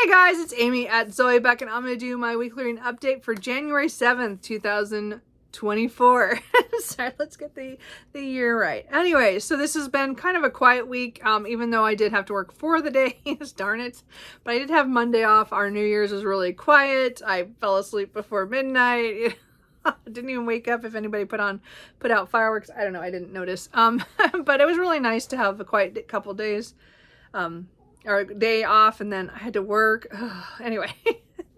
Hey guys, it's Amy at Zoe Beck, and I'm going to do my weekly reading update for January 7th, 2024. Sorry, let's get the year right. Anyway, so this has been kind of a quiet week, even though I did have to work 4 of the days, darn it. But I did have Monday off. Our New Year's was really quiet. I fell asleep before midnight. Didn't even wake up if anybody put out fireworks. I don't know, I didn't notice. But it was really nice to have a quiet couple days. Or a day off, and then I had to work. Anyway,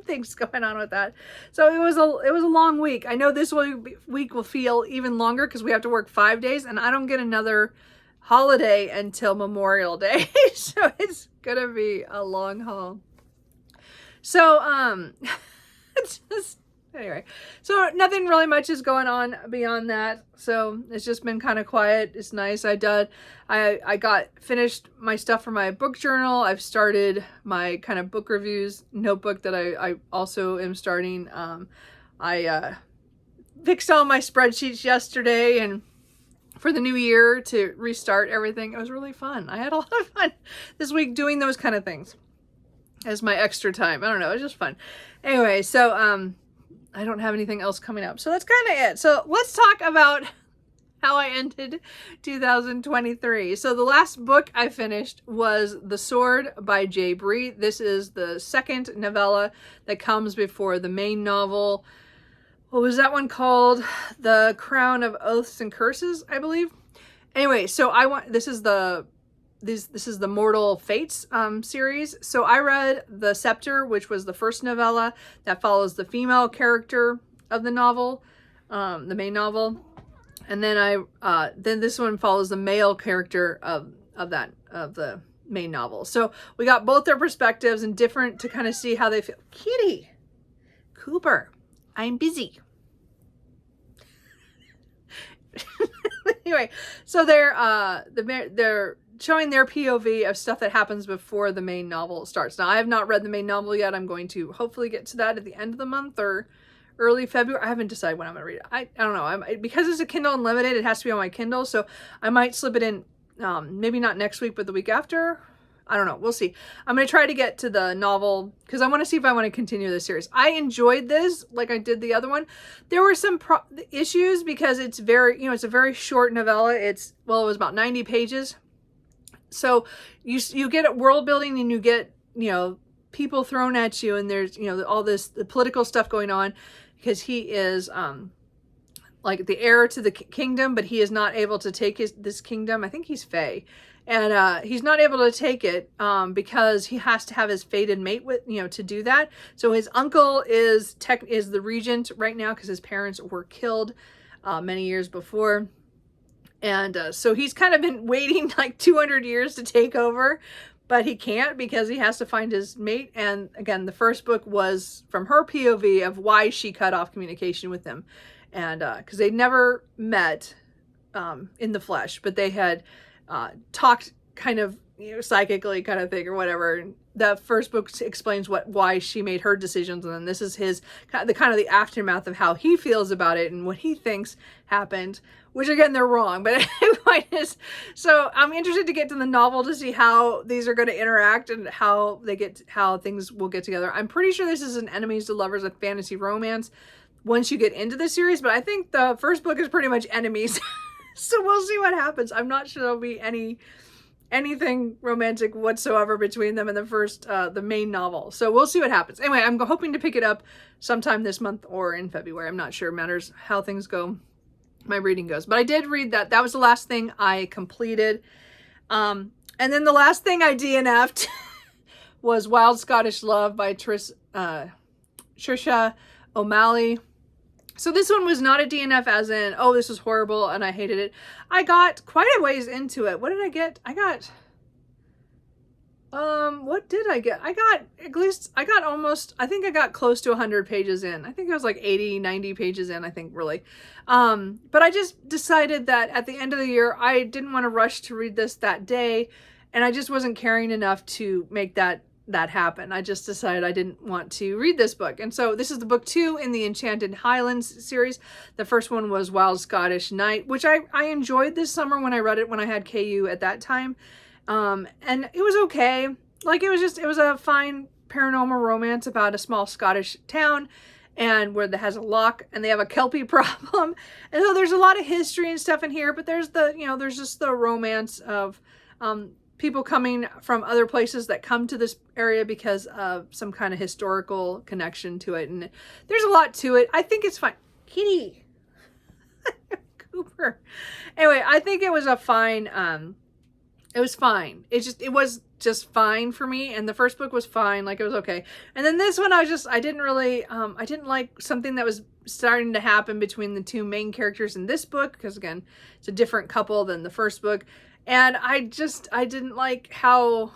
things going on with that. So it was a long week. I know this week will feel even longer because we have to work 5 days, and I don't get another holiday until Memorial Day. So it's gonna be a long haul. So anyway, so nothing really much is going on beyond that. So it's just been kind of quiet. It's nice. I got finished my stuff for my book journal. I've started my kind of book reviews notebook that I also am starting. I fixed all my spreadsheets yesterday and for the new year to restart everything. It was really fun. I had a lot of fun this week doing those kind of things as my extra time. I don't know. It was just fun. Anyway, so I don't have anything else coming up. So that's kind of it. So let's talk about how I ended 2023. So the last book I finished was The Sword by J. Bree. This is the second novella that comes before the main novel. What was that one called? The Crown of Oaths and Curses, I believe. Anyway, so this is the Mortal Fates series. So I read The Scepter, which was the first novella that follows the female character of the novel, the main novel. And then then this one follows the male character of the main novel. So we got both their perspectives and different to kind of see how they feel. Kitty, Cooper, I'm busy. Anyway, so they're showing their POV of stuff that happens before the main novel starts. Now, I have not read the main novel yet. I'm going to hopefully get to that at the end of the month or early February. I haven't decided when I'm going to read it. I don't know. Because it's a Kindle Unlimited, it has to be on my Kindle, so I might slip it in, maybe not next week, but the week after. I don't know. We'll see. I'm going to try to get to the novel because I want to see if I want to continue this series. I enjoyed this like I did the other one. There were some issues because it's it's a very short novella. It was about 90 pages. So you get world building and you get, people thrown at you, and there's, all the political stuff going on because he is like the heir to the kingdom, but he is not able to take this kingdom. I think he's Fae. And he's not able to take it because he has to have his fated mate to do that. So his uncle is the regent right now because his parents were killed many years before. And so he's kind of been waiting like 200 years to take over, but he can't because he has to find his mate. And again, the first book was from her POV of why she cut off communication with him. And because they never met in the flesh, but they had talked kind of, psychically kind of thing or whatever. The first book explains why she made her decisions, and then this is the aftermath of how he feels about it and what he thinks happened, which again, they're wrong, but so I'm interested to get to the novel to see how these are going to interact and how things will get together. I'm pretty sure this is an enemies to lovers of fantasy romance once you get into the series, but I think the first book is pretty much enemies. So we'll see what happens. I'm not sure there'll be anything romantic whatsoever between them in the main novel. So we'll see what happens. Anyway, I'm hoping to pick it up sometime this month or in February. I'm not sure. It matters how things go, my reading goes. But I did read that. That was the last thing I completed. And then the last thing I DNF'd was Wild Scottish Love by Trisha O'Malley. So this one was not a DNF as in, oh, this was horrible and I hated it. I got quite a ways into it. What did I get? What did I get? I think I got close to 100 pages in. I think I was like 80, 90 pages in, I think, really. But I just decided that at the end of the year, I didn't want to rush to read this that day. And I just wasn't caring enough to make that happen. I just decided I didn't want to read this book. And so this is the book 2 in the Enchanted Highlands series. The first one was Wild Scottish Night, which I enjoyed this summer when I read it when I had KU at that time. And it was okay. Like, it was a fine paranormal romance about a small Scottish town, and where that has a lock, and they have a Kelpie problem. And so there's a lot of history and stuff in here, but there's the, you know, there's just the romance of people coming from other places that come to this area because of some kind of historical connection to it. And there's a lot to it. I think it's fine. Kitty. Cooper. Anyway, I think it was a fine, it was fine. It was just fine for me. And the first book was fine. Like, it was okay. And then this one, I didn't really, I didn't like something that was starting to happen between the two main characters in this book. Because again, it's a different couple than the first book. And I didn't like how,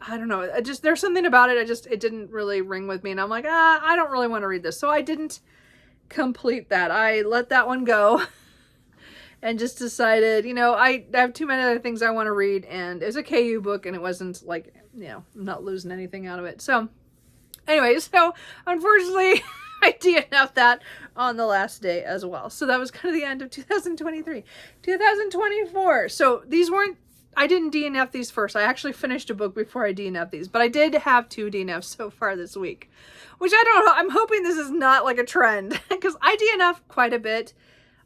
I don't know, there's something about it. It didn't really ring with me. And I'm like, I don't really want to read this. So I didn't complete that. I let that one go and just decided, you know, I have too many other things I want to read. And it was a KU book, and it wasn't like, you know, I'm not losing anything out of it. So anyway, so unfortunately, I DNF'd that on the last day as well. So that was kind of the end of 2023. 2024. So these weren't, I didn't DNF these first. I actually finished a book before I DNF'd these, but I did have 2 DNFs so far this week, which I don't know. I'm hoping this is not like a trend, because I DNF quite a bit.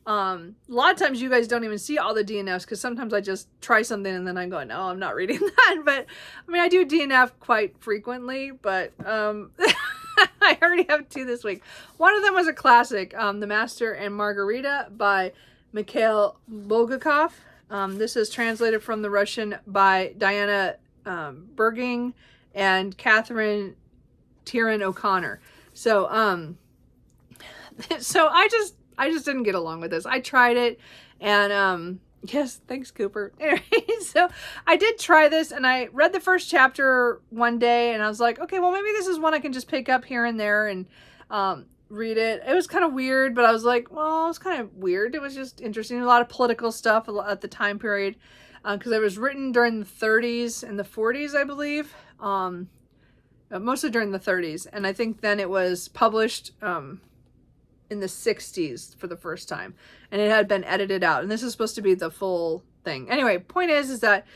A lot of times you guys don't even see all the DNFs, because sometimes I just try something and then I go, no, I'm not reading that. But I mean, I do DNF quite frequently, but I already have 2 this week. One of them was a classic, The Master and Margarita by Mikhail Bulgakov. This is translated from the Russian by Diana Berging and Catherine Tieran O'Connor. So, so I just didn't get along with this. I tried it, and yes, thanks, Cooper. Anyway, so I did try this, and I read the first chapter one day, and I was like, okay, well, maybe this is one I can just pick up here and there and read it. It was kind of weird, but I was like, well, it's kind of weird. It was just interesting. A lot of political stuff at the time period, because it was written during the 30s and the 40s, I believe. Mostly during the 30s, and I think then it was published in the 60s for the first time, and it had been edited out, and this is supposed to be the full thing. Anyway, point is that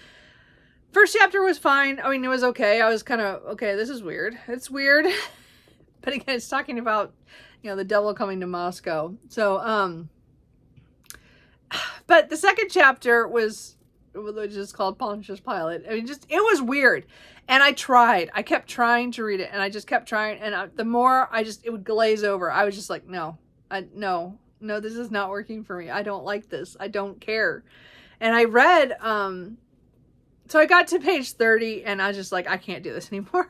first chapter was fine. I mean, it was okay. I was kind of, okay, this is weird. It's weird. But again, it's talking about, you know, the devil coming to Moscow. So, but the second chapter was, which is called Pontius Pilate. I mean, it was weird. And I kept trying to read it, and I just kept trying. And the more it would glaze over. I was just like, no, this is not working for me. I don't like this. I don't care. And I read, so I got to page 30, and I was just like, I can't do this anymore.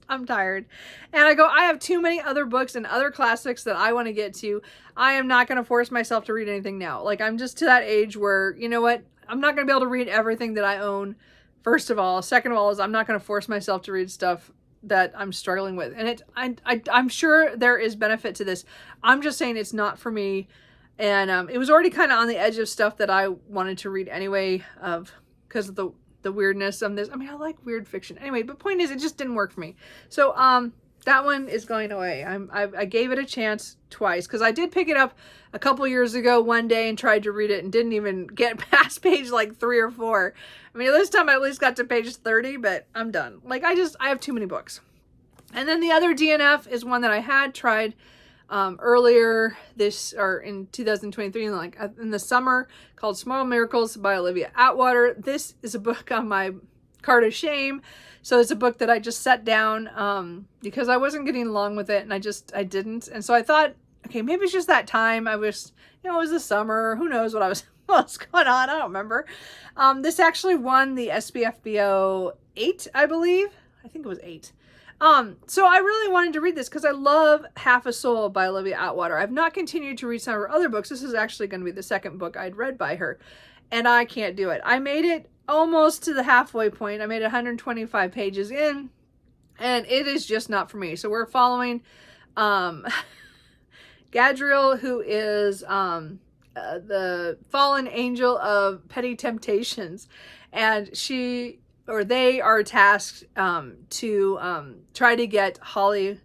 I'm tired. And I go, I have too many other books and other classics that I want to get to. I am not going to force myself to read anything now. Like, I'm just to that age where, you know what? I'm not going to be able to read everything that I own. First of all. Second of all is I'm not going to force myself to read stuff that I'm struggling with. And I'm sure there is benefit to this. I'm just saying it's not for me. And it was already kind of on the edge of stuff that I wanted to read anyway, because of the weirdness of this. I mean, I like weird fiction anyway, but point is, it just didn't work for me. So that one is going away. I gave it a chance twice, because I did pick it up a couple years ago one day and tried to read it and didn't even get past page like 3 or 4. I mean, this time I at least got to page 30, but I'm done. Like, I have too many books. And then the other DNF is one that I had tried earlier in 2023, like in the summer, called Small Miracles by Olivia Atwater. This is a book on my card of shame. So it's a book that I just set down because I wasn't getting along with it, and I didn't. And so I thought, okay, maybe it's just that time. I was, you know, it was the summer. Who knows what was going on? I don't remember. This actually won the SPFBO 8, I believe. I think it was 8. So I really wanted to read this because I love Half a Soul by Olivia Atwater. I've not continued to read some of her other books. This is actually going to be the second book I'd read by her, and I can't do it. I made it almost to the halfway point. I made 125 pages in, and it is just not for me. So we're following Gadriel, who is the fallen angel of petty temptations, and they are tasked to try to get Holly,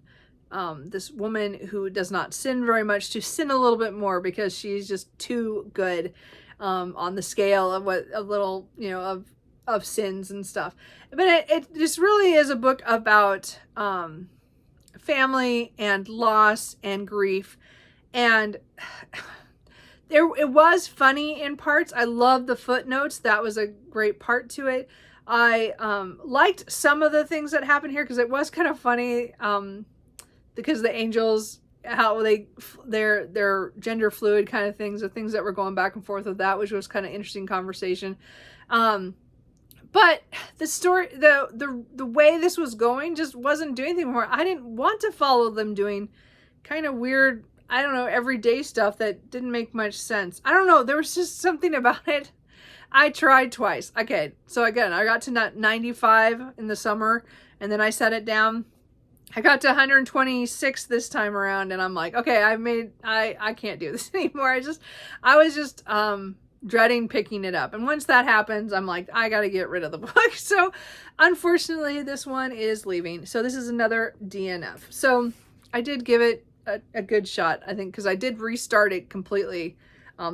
this woman who does not sin very much, to sin a little bit more, because she's just too good on the scale of what a little, you know, of of sins and stuff. But it just really is a book about family and loss and grief. And it was funny in parts. I love the footnotes. That was a great part to it. I liked some of the things that happened here because it was kind of funny, because the angels, how they're gender fluid kind of things, the things that were going back and forth with that, which was kind of interesting conversation. But the story, the way this was going just wasn't doing anything more. I didn't want to follow them doing kind of weird, I don't know, everyday stuff that didn't make much sense. I don't know. There was just something about it. I tried twice. Okay. So again, I got to 95 in the summer and then I set it down. I got to 126 this time around and I'm like, okay, I can't do this anymore. I was just dreading picking it up. And once that happens, I'm like, I got to get rid of the book. So unfortunately, this one is leaving. So this is another DNF. So I did give it a good shot, I think, because I did restart it completely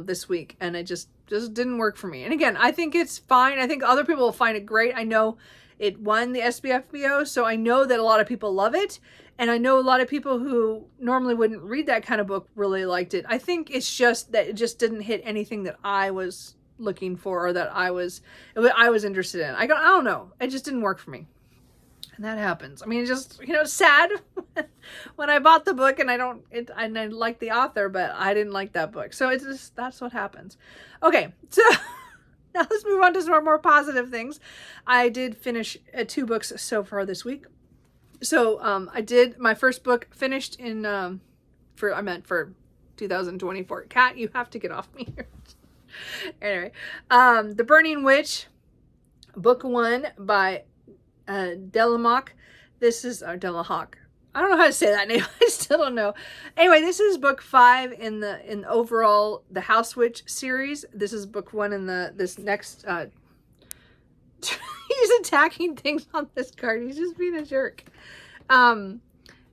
this week and it just didn't work for me. And again, I think it's fine. I think other people will find it great. I know it won the SBFBO, so I know that a lot of people love it. And I know a lot of people who normally wouldn't read that kind of book really liked it. I think it's just that it just didn't hit anything that I was looking for or that I was interested in. I don't know. It just didn't work for me. And that happens. I mean, it's just, sad when I bought the book and I like the author, but I didn't like that book. So it's just, that's what happens. Okay. So now let's move on to some more positive things. I did finish 2 books so far this week. So I did my first book finished in for 2024. Kat, you have to get off me here. Anyway, The Burning Witch, book 1 by Delahawk. This is Delahawk. I don't know how to say that name. I still don't know. Anyway, this is book 5 in overall the House Witch series. This is book 1 in this next. He's attacking things on this card. He's just being a jerk.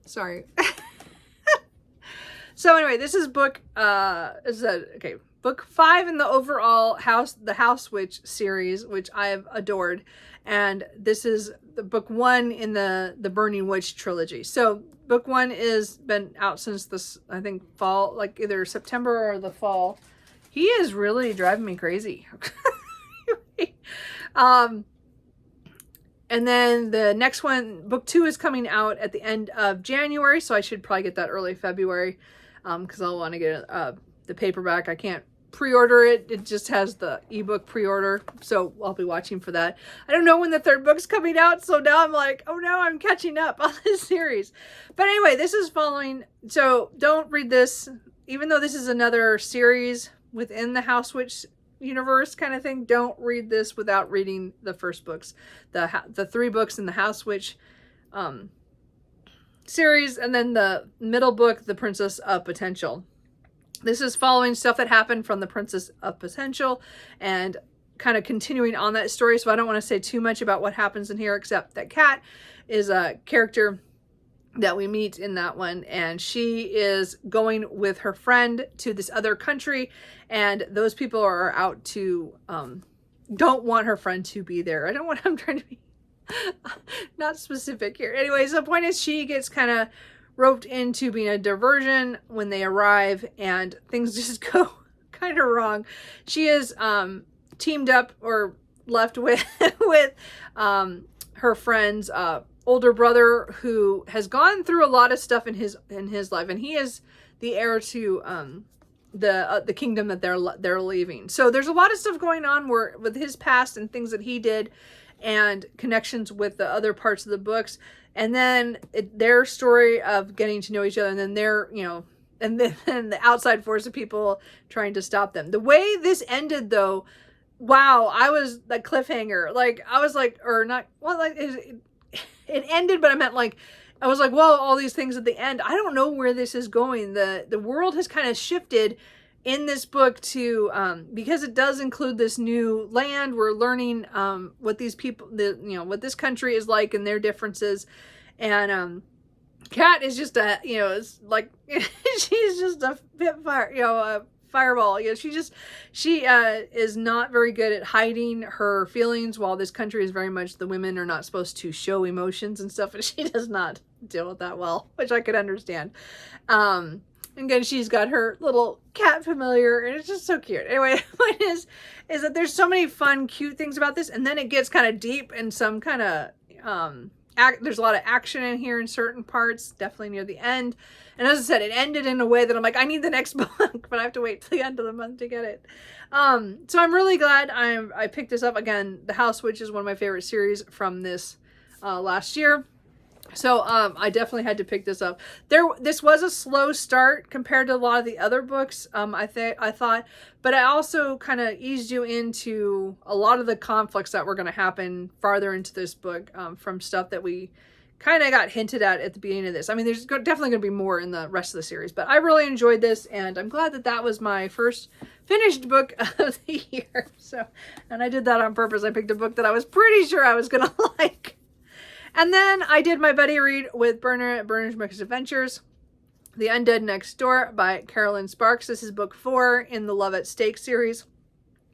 Sorry. So anyway, this is book book 5 in the overall the House Witch series, which I have adored. And this is the book 1 in the Burning Witch trilogy. So book 1 is been out since this, I think, fall, like either September or the fall. He is really driving me crazy. And then the next one, book 2, is coming out at the end of January. So I should probably get that early February, because I'll want to get the paperback. I can't pre-order it. It just has the ebook pre-order. So I'll be watching for that. I don't know when the 3rd book's coming out. So now I'm like, oh no, I'm catching up on this series. But anyway, this is following. So don't read this, even though this is another series within the House Witch universe kind of thing. Don't read this without reading the first books, the 3 books in the House Witch series, and then the middle book, The Princess of Potential. This is following stuff that happened from The Princess of Potential and kind of continuing on that story. So I don't want to say too much about what happens in here, except that Kat is a character that we meet in that one, and she is going with her friend to this other country, and those people are out to don't want her friend to be there. I'm trying to be not specific here. Anyways, the point is she gets kind of roped into being a diversion when they arrive, and things just go kind of wrong. She is teamed up or left with her friend's older brother, who has gone through a lot of stuff in his life, and he is the heir to the kingdom that they're leaving. So there's a lot of stuff going on with his past and things that he did, and connections with the other parts of the books, and then their story of getting to know each other, and then and then the outside force of people trying to stop them. The way this ended, though, wow, I was like cliffhanger. Like I was like, or not. Well, like it ended, but I meant like, I was like, well, all these things at the end. I don't know where this is going. The world has kind of shifted in this book to, because it does include this new land. We're learning what these people, what this country is like and their differences. And Kat is just it's like, she's just a fireball. You know, she is not very good at hiding her feelings, while this country is very much the women are not supposed to show emotions and stuff, and she does not deal with that well, which I could understand. Again, she's got her little cat familiar, and it's just so cute. Anyway, the point is that there's so many fun, cute things about this, and then it gets kind of deep and some kind of, there's a lot of action in here in certain parts, definitely near the end. And as I said, it ended in a way that I'm like, I need the next book, but I have to wait till the end of the month to get it. So I'm really glad I picked this up. Again, The House Witch is one of my favorite series from this last year. So I definitely had to pick this up. This was a slow start compared to a lot of the other books, I thought, but I also kind of eased you into a lot of the conflicts that were going to happen farther into this book, from stuff that we kind of got hinted at the beginning of this. I mean, there's definitely going to be more in the rest of the series, but I really enjoyed this, and I'm glad that was my first finished book of the year. So, and I did that on purpose. I picked a book that I was pretty sure I was going to like. And then I did my buddy read with Berna at Berna's Mixed Adventures, The Undead Next Door by Carolyn Sparks. This is book 4 in the Love at Stake series.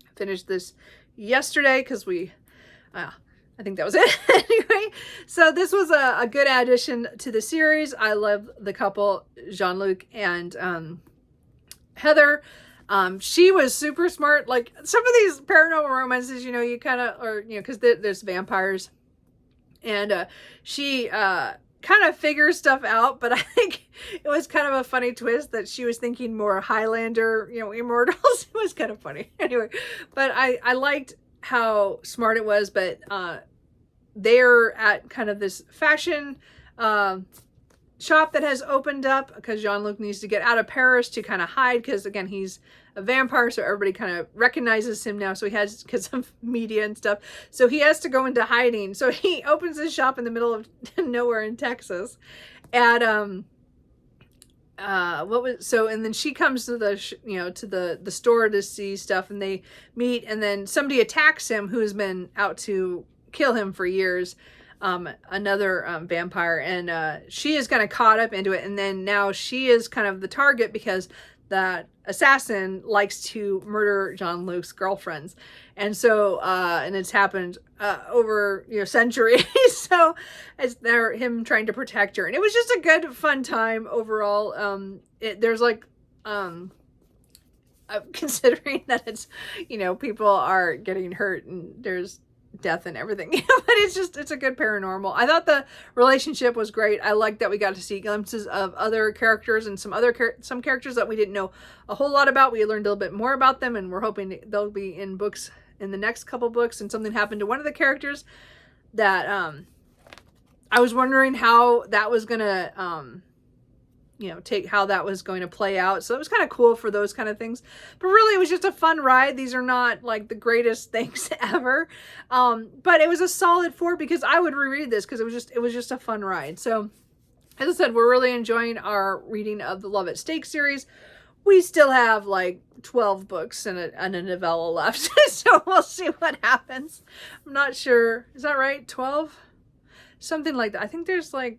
I finished this yesterday because I think that was it. Anyway, so this was a good addition to the series. I love the couple, Jean-Luc and Heather. She was super smart. Like some of these paranormal romances, you know, you kind of, or, you know, because there's vampires. And she kind of figures stuff out, but I think it was kind of a funny twist that she was thinking more Highlander, you know, immortals. It was kind of funny. Anyway, but I liked how smart it was, but they're at kind of this fashion shop that has opened up because Jean-Luc needs to get out of Paris to kind of hide because, again, he's a vampire, so everybody kind of recognizes him now, so he has, because of media and stuff, so he has to go into hiding. So he opens his shop in the middle of nowhere in Texas, and and then she comes to the store to see stuff, and they meet, and then somebody attacks him who's been out to kill him for years, another vampire, and she is kind of caught up into it, and then now she is kind of the target because that assassin likes to murder Jean-Luc's girlfriends. And so, and it's happened over, centuries. So it's him trying to protect her. And it was just a good, fun time overall. There's like, considering that it's, people are getting hurt and there's death and everything, but it's a good paranormal. I thought the relationship was great. I liked that we got to see glimpses of other characters and some characters that we didn't know a whole lot about. We learned a little bit more about them, and we're hoping they'll be in books in the next couple books. And something happened to one of the characters that I was wondering how that was gonna how that was going to play out. So it was kind of cool for those kind of things. But really, it was just a fun ride. These are not like the greatest things ever. But it was a solid 4 because I would reread this because it was just a fun ride. So as I said, we're really enjoying our reading of the Love at Stake series. We still have like 12 books and a novella left. So we'll see what happens. I'm not sure. Is that right? 12? Something like that. I think there's like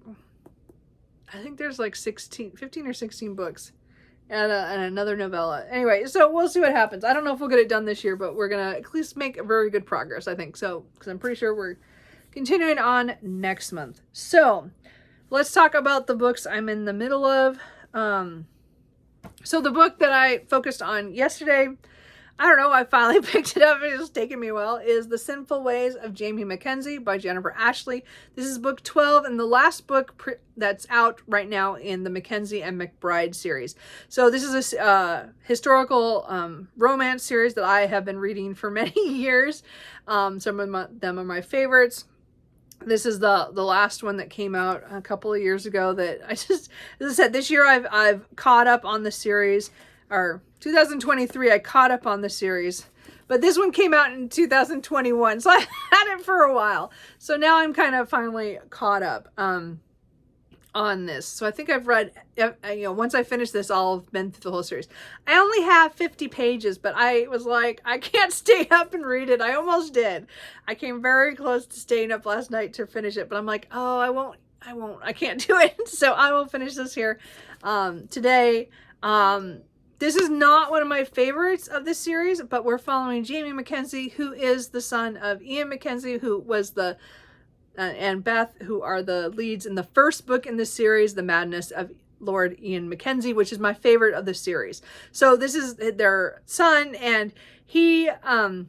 15 or 16 books and another novella. Anyway, so we'll see what happens. I don't know if we'll get it done this year, but we're going to at least make very good progress, I think. So, because I'm pretty sure we're continuing on next month. So let's talk about the books I'm in the middle of. So the book that I focused on yesterday, I don't know, I finally picked it up. It's taken me a while, is The Sinful Ways of Jamie Mackenzie by Jennifer Ashley. This is book 12 and the last book that's out right now in the Mackenzie and McBride series. So this is a historical romance series that I have been reading for many years. Some of them are my favorites. This is the last one that came out a couple of years ago that as I said, this year I've caught up on the series, or 2023, I caught up on the series, but this one came out in 2021, so I had it for a while. So now I'm kind of finally caught up on this. So I think I've read, once I finish this, I'll have been through the whole series. I only have 50 pages, but I was like, I can't stay up and read it. I almost did. I came very close to staying up last night to finish it, but I'm like, oh, I can't do it. So I will finish this here today. This is not one of my favorites of this series, but we're following Jamie Mackenzie, who is the son of Ian Mackenzie, who was the and Beth, who are the leads in the first book in this series, The Madness of Lord Ian Mackenzie, which is my favorite of the series. So this is their son, and he kind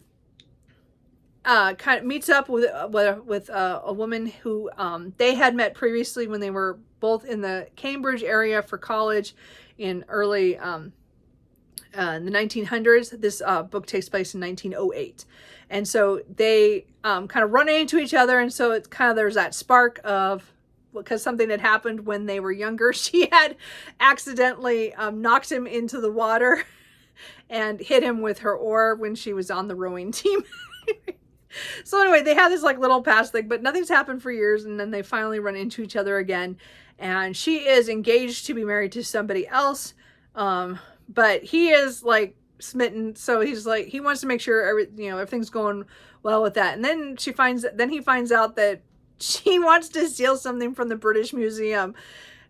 of meets up with a woman who they had met previously when they were both in the Cambridge area for college in early in the 1900s. This book takes place in 1908. And so they kind of run into each other. And so it's kind of, there's that spark of, because something had happened when they were younger. She had accidentally knocked him into the water and hit him with her oar when she was on the rowing team. So anyway, they have this like little past thing, but nothing's happened for years. And then they finally run into each other again. And she is engaged to be married to somebody else. But he is like smitten. So he's like, he wants to make sure everything's going well with that. And then he finds out that she wants to steal something from the British Museum.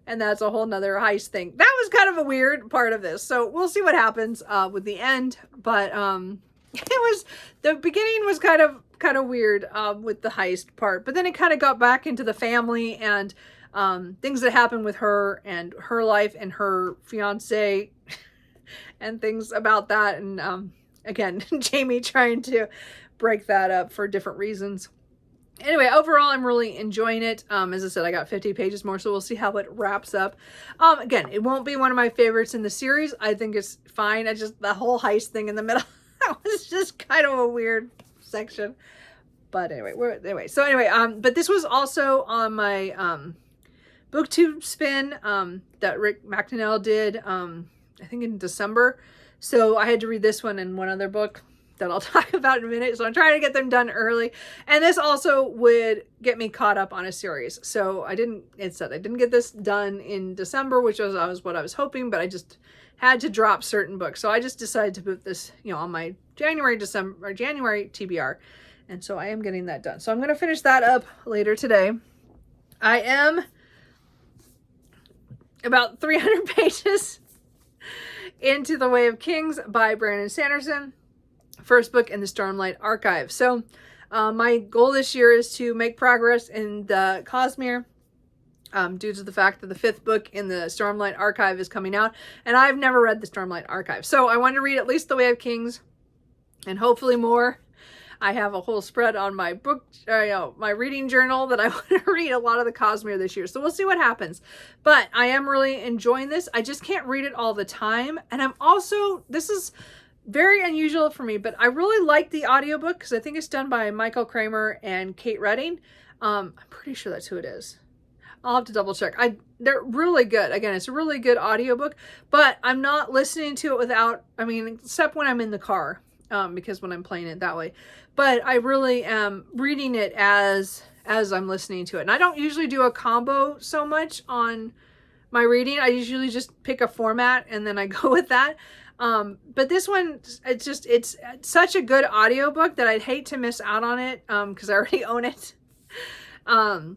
And that's a whole nother heist thing. That was kind of a weird part of this. So we'll see what happens with the end. But the beginning was kind of weird with the heist part. But then it kind of got back into the family and things that happened with her and her life and her fiance and things about that. And again, Jamie trying to break that up for different reasons. Anyway, overall, I'm really enjoying it. As I said, I got 50 pages more, so we'll see how it wraps up. Again, it won't be one of my favorites in the series. I think it's fine. I just, the whole heist thing in the middle, that was just kind of a weird section. But anyway, but this was also on my Booktube Spin that Rick McNeil did, I think in December. So I had to read this one and one other book that I'll talk about in a minute. So I'm trying to get them done early. And this also would get me caught up on a series. So I didn't get this done in December, which was what I was hoping, but I just had to drop certain books. So I just decided to put this, on my January TBR. And so I am getting that done. So I'm going to finish that up later today. I am about 300 pages into The Way of Kings by Brandon Sanderson. First book in the Stormlight Archive. So my goal this year is to make progress in the Cosmere due to the fact that the 5th book in the Stormlight Archive is coming out. And I've never read the Stormlight Archive. So I want to read at least The Way of Kings and hopefully more. I have a whole spread on my book, my reading journal that I want to read a lot of the Cosmere this year. So we'll see what happens. But I am really enjoying this. I just can't read it all the time. And I'm also, this is very unusual for me, but I really like the audiobook because I think it's done by Michael Kramer and Kate Redding. I'm pretty sure that's who it is. I'll have to double check. They're really good. Again, it's a really good audiobook, but I'm not listening to it except when I'm in the car, because when I'm playing it that way. But I really am reading it as I'm listening to it. And I don't usually do a combo so much on my reading. I usually just pick a format and then I go with that. But this one, it's such a good audiobook that I'd hate to miss out on it, because I already own it. But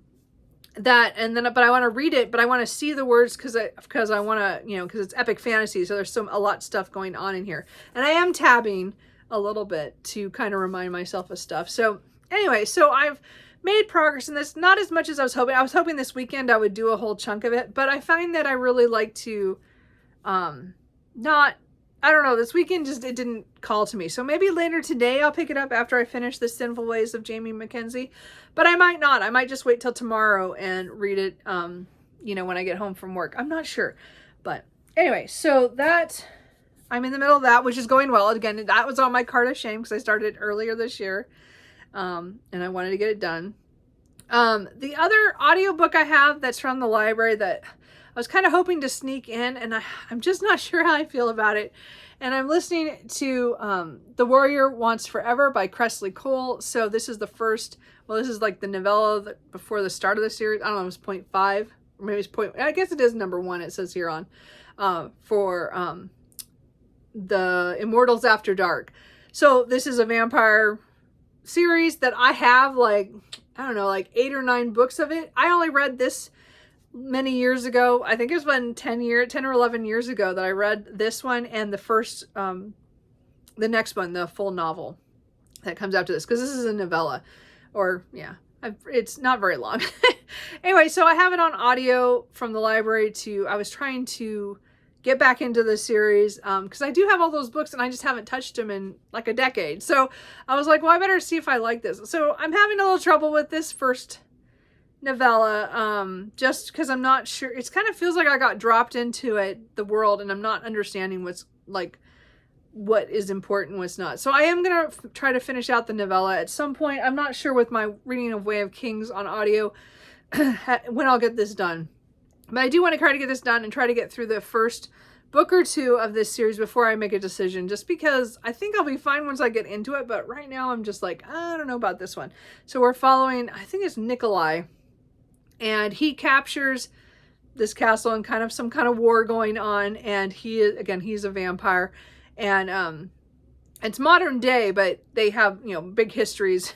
I want to read it, but I want to see the words because I want to, because it's epic fantasy. So there's a lot of stuff going on in here, and I am tabbing a little bit to kind of remind myself of stuff. So anyway, so I've made progress in this, not as much as I was hoping. I was hoping this weekend I would do a whole chunk of it, but I find that I really like to, I don't know, this weekend it didn't call to me. So maybe later today I'll pick it up after I finish The Sinful Ways of Jamie Mackenzie. But I might not. I might just wait till tomorrow and read it, when I get home from work. I'm not sure. But anyway, so I'm in the middle of that, which is going well. Again, that was on my card of shame because I started earlier this year. And I wanted to get it done. The other audiobook I have that's from the library that I was kind of hoping to sneak in, and I'm just not sure how I feel about it. And I'm listening to The Warrior Wants Forever by Cressley Cole. So this is this is like the novella before the start of the series. I don't know, it was 0.5, or maybe it's I guess it is number 1, it says here on, for The Immortals After Dark. So this is a vampire series that I have like 8 or 9 books of it. I only read this many years ago. I think it was when 10 or 11 years ago that I read this one and the first, the next one, the full novel that comes after this, because this is a novella, or yeah, it's not very long. Anyway, so I have it on audio from the library I was trying to get back into the series, because I do have all those books and I just haven't touched them in like a decade. So I was like, well, I better see if I like this. So I'm having a little trouble with this first novella, just because I'm not sure. It kind of feels like I got dropped into the world, and I'm not understanding what is important, what's not. So I am going to try to finish out the novella at some point. I'm not sure with my reading of Way of Kings on audio when I'll get this done. But I do want to try to get this done and try to get through the first book or two of this series before I make a decision, just because I think I'll be fine once I get into it. But right now I'm just like, I don't know about this one. So we're following, I think it's Nikolai, and he captures this castle and kind of some kind of war going on. And he's a vampire, and it's modern day, but they have, big histories,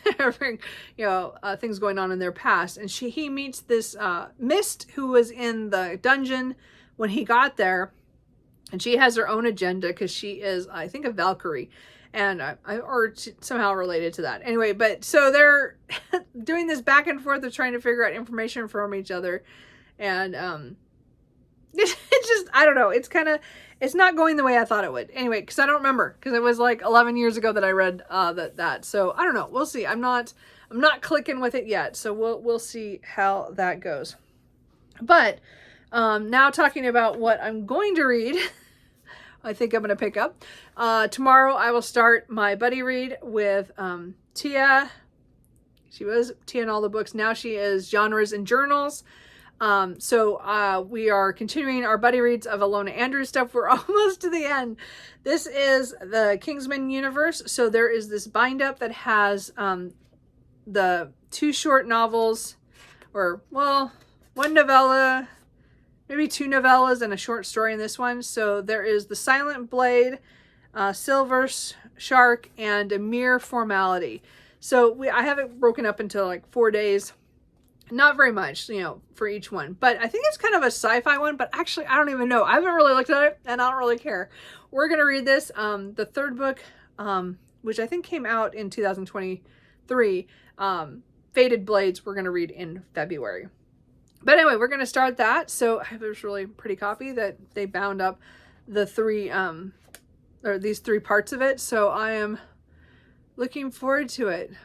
things going on in their past. And he meets this Mist who was in the dungeon when he got there, and she has her own agenda because she is, I think, a Valkyrie, and or somehow related to that. Anyway, but so they're doing this back and forth of trying to figure out information from each other, and it's just, I don't know. It's not going the way I thought it would. Anyway, because I don't remember, because it was like 11 years ago that I read that. So I don't know. We'll see. I'm not clicking with it yet. So we'll see how that goes. But now talking about what I'm going to read, I think I'm going to pick up. Tomorrow I will start my buddy read with Tia. She was Tia in all the books. Now she is Genres and Journals. So we are continuing our buddy reads of Alona Andrews stuff. We're almost to the end. This is the Kingsman universe. So there is this bind up that has the 2 short novels, or, well, 1 novella, maybe 2 novellas and a short story in this one. So there is The Silent Blade, Silver Shark, and A Mere Formality. So I have it broken up into like 4 days. Not very much, for each one. But I think it's kind of a sci-fi one, but actually I don't even know. I haven't really looked at it, and I don't really care. We're going to read this. The third book, which I think came out in 2023, Fated Blades, we're going to read in February. But anyway, we're going to start that. So I have this really pretty copy that they bound up the 3, or these 3 parts of it. So I am looking forward to it. It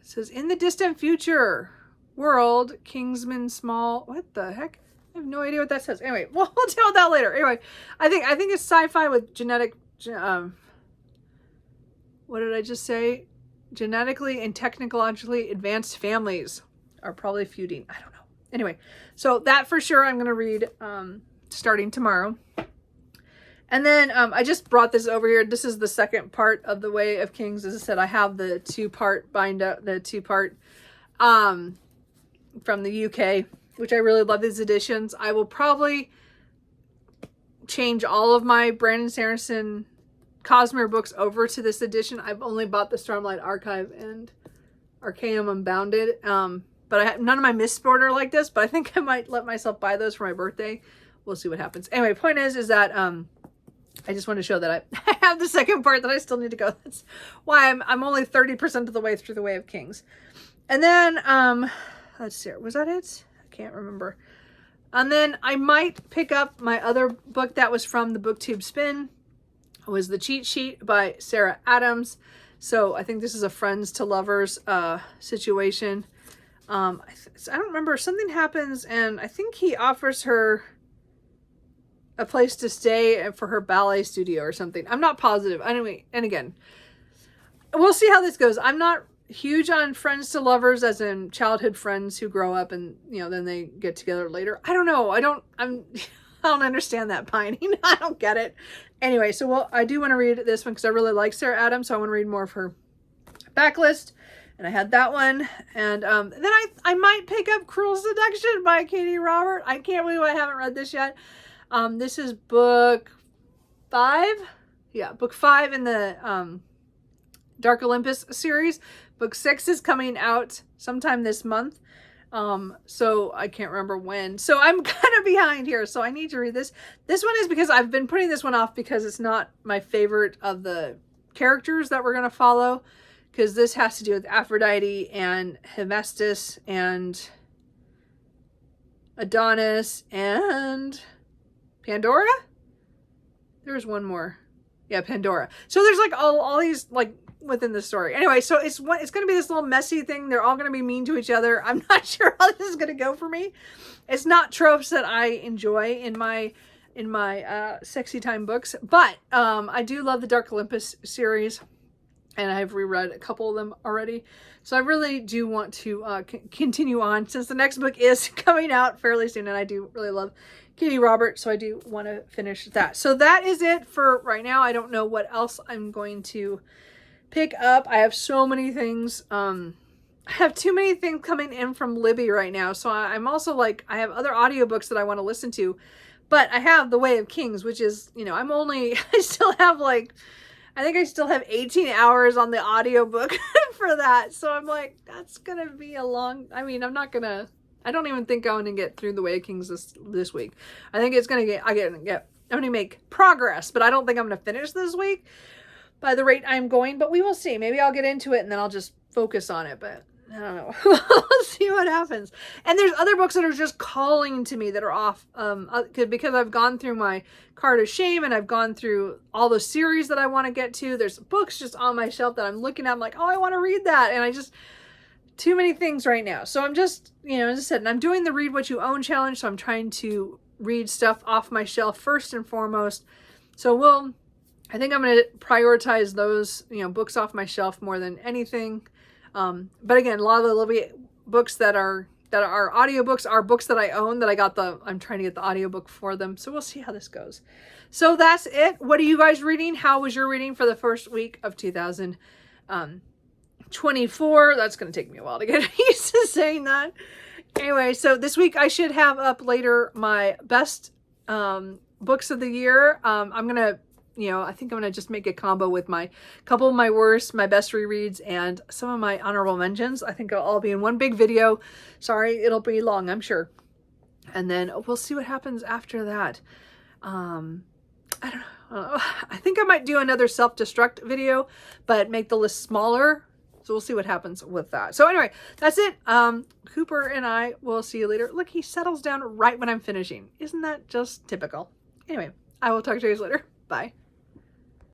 says, in the distant future world, Kingsman Small. What the heck? I have no idea what that says. Anyway, we'll deal with that later. Anyway, I think it's sci-fi with genetic. What did I just say? Genetically and technologically advanced families are probably feuding. I don't know. Anyway, so that for sure I'm going to read starting tomorrow. And then I just brought this over here. This is the second part of the Way of Kings. As I said, I have the 2-part bind up, the 2-part from the UK, which I really love these editions. I will probably change all of my Brandon Sanderson Cosmere books over to this edition. I've only bought the Stormlight Archive and Arcanum Unbounded. But I have none of my Mistborn are like this, but I think I might let myself buy those for my birthday. We'll see what happens. Anyway, point is that I just want to show that I have the second part that I still need to go. That's why I'm only 30% of the way through the Way of Kings. And then let's see, was that it? I can't remember. And then I might pick up my other book that was from the Booktube Spin. It was The Cheat Sheet by Sarah Adams. So I think this is a friends to lovers situation. I don't remember. Something happens, and I think he offers her a place to stay for her ballet studio or something. I'm not positive. Anyway, and again, we'll see how this goes. I'm not huge on friends to lovers, as in childhood friends who grow up and then they get together later. I don't know. I don't understand that pining. I don't get it. Anyway, so I do want to read this one because I really like Sarah Adams, so I want to read more of her backlist. And I had that one. And then I might pick up Cruel Seduction by Katie Robert. I can't believe I haven't read this yet. This is book 5. Yeah, book 5 in the Dark Olympus series. Book 6 is coming out sometime this month. So I can't remember when. So I'm kind of behind here. So I need to read this. This one is because I've been putting this one off because it's not my favorite of the characters that we're going to follow. Because this has to do with Aphrodite and Hephaestus and Adonis and Pandora? There's one more. Yeah, Pandora. So there's like all these like within the story. Anyway, so it's going to be this little messy thing. They're all going to be mean to each other. I'm not sure how this is going to go for me. It's not tropes that I enjoy in my sexy time books, but I do love the Dark Olympus series, and I've reread a couple of them already. So I really do want to continue on since the next book is coming out fairly soon, and I do really love Katie Roberts, so I do want to finish that. So that is it for right now. I don't know what else I'm going to pick up. I have so many things. I have too many things coming in from Libby right now. So I'm also like, I have other audiobooks that I want to listen to, but I have The Way of Kings, which is, you know, I still have like, I think I still have 18 hours on the audiobook for that. So I'm like, that's going to be a long, I mean, I don't even think I'm going to get through The Way of Kings this week. I think it's going to I'm going to make progress, but I don't think I'm going to finish this week by the rate I'm going, but we will see. Maybe I'll get into it and then I'll just focus on it, but I don't know. We'll see what happens. And there's other books that are just calling to me that are off, because I've gone through my Card of Shame and I've gone through all the series that I want to get to. There's books just on my shelf that I'm looking at. I'm like, oh, I want to read that. And too many things right now. So I'm just, you know, as I said, and I'm doing the Read What You Own challenge. So I'm trying to read stuff off my shelf first and foremost. So I think I'm going to prioritize those, you know, books off my shelf more than anything. But again, a lot of the Libby books that are audiobooks are books that I own that I'm trying to get the audiobook for them. So we'll see how this goes. So that's it. What are you guys reading? How was your reading for the first week of 2024? That's going to take me a while to get used to saying that. Anyway, so this week I should have up later my best, books of the year. I'm going to, you know, I think I'm going to just make a combo with my couple of my worst, my best rereads, and some of my honorable mentions. I think it'll all be in one big video. Sorry, it'll be long, I'm sure. And then we'll see what happens after that. I don't know. I think I might do another self-destruct video, but make the list smaller. So we'll see what happens with that. So anyway, that's it. Cooper and I will see you later. Look, he settles down right when I'm finishing. Isn't that just typical? Anyway, I will talk to you guys later. Bye.